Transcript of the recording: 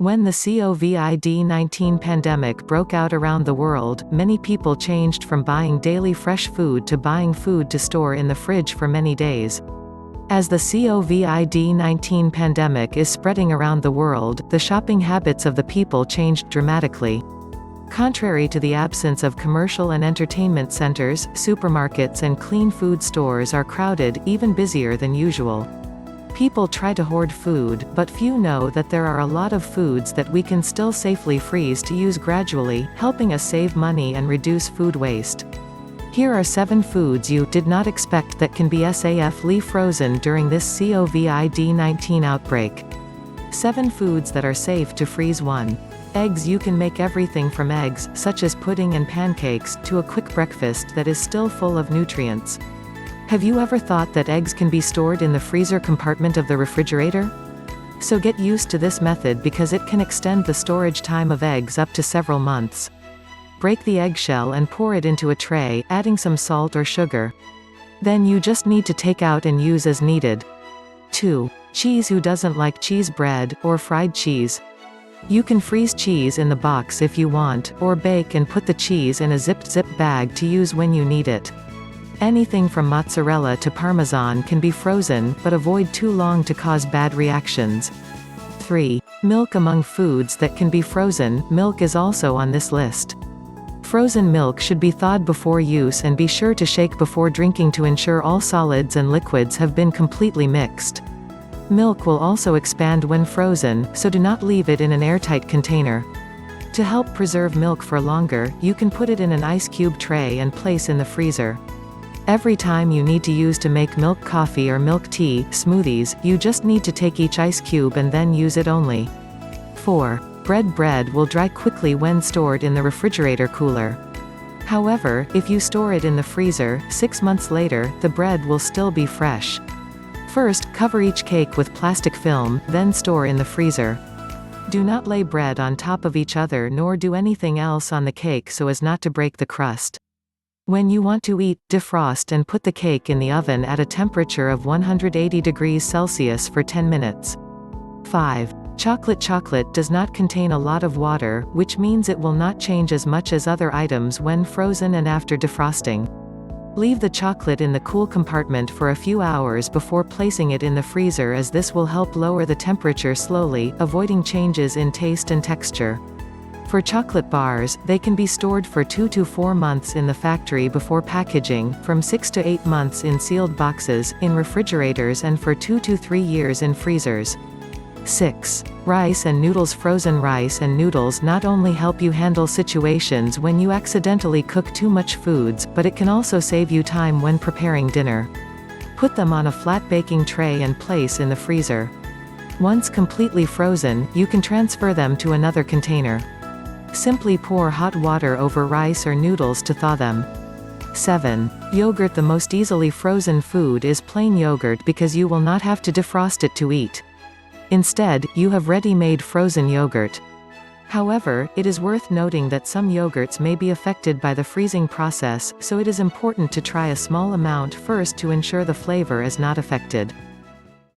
When the COVID-19 pandemic broke out around the world, many people changed from buying daily fresh food to buying food to store in the fridge for many days. As the COVID-19 pandemic is spreading around the world, the shopping habits of the people changed dramatically. Contrary to the absence of commercial and entertainment centers, supermarkets and clean food stores are crowded, even busier than usual. People try to hoard food, but few know that there are a lot of foods that we can still safely freeze to use gradually, helping us save money and reduce food waste. Here are 7 foods you did not expect that can be safely frozen during this COVID-19 outbreak. 7 foods that are safe to freeze. 1. Eggs. You can make everything from eggs, such as pudding and pancakes, to a quick breakfast that is still full of nutrients. Have you ever thought that eggs can be stored in the freezer compartment of the refrigerator? So get used to this method because it can extend the storage time of eggs up to several months. Break the eggshell and pour it into a tray, adding some salt or sugar. Then you just need to take out and use as needed. 2. Cheese. Who doesn't like cheese bread, or fried cheese? You can freeze cheese in the box if you want, or bake and put the cheese in a zip bag to use when you need it. Anything from mozzarella to parmesan can be frozen, but avoid too long to cause bad reactions. 3. Milk. Among foods that can be frozen, milk is also on this list. Frozen milk should be thawed before use and be sure to shake before drinking to ensure all solids and liquids have been completely mixed. Milk will also expand when frozen, so do not leave it in an airtight container. To help preserve milk for longer, you can put it in an ice cube tray and place in the freezer. Every time you need to use to make milk coffee or milk tea, smoothies, you just need to take each ice cube and then use it only. 4. Bread will dry quickly when stored in the refrigerator cooler. However, if you store it in the freezer, 6 months later, the bread will still be fresh. First, cover each cake with plastic film, then store in the freezer. Do not lay bread on top of each other nor do anything else on the cake so as not to break the crust. When you want to eat, defrost and put the cake in the oven at a temperature of 180 degrees Celsius for 10 minutes. 5. Chocolate does not contain a lot of water, which means it will not change as much as other items when frozen and after defrosting. Leave the chocolate in the cool compartment for a few hours before placing it in the freezer, as this will help lower the temperature slowly, avoiding changes in taste and texture. For chocolate bars, they can be stored for 2 to 4 months in the factory before packaging, from 6 to 8 months in sealed boxes, in refrigerators, and for 2 to 3 years in freezers. 6. Rice and noodles. Frozen rice and noodles not only help you handle situations when you accidentally cook too much foods, but it can also save you time when preparing dinner. Put them on a flat baking tray and place in the freezer. Once completely frozen, you can transfer them to another container. Simply pour hot water over rice or noodles to thaw them. 7. Yogurt. The most easily frozen food is plain yogurt because you will not have to defrost it to eat. Instead, you have ready-made frozen yogurt. However, it is worth noting that some yogurts may be affected by the freezing process, so it is important to try a small amount first to ensure the flavor is not affected.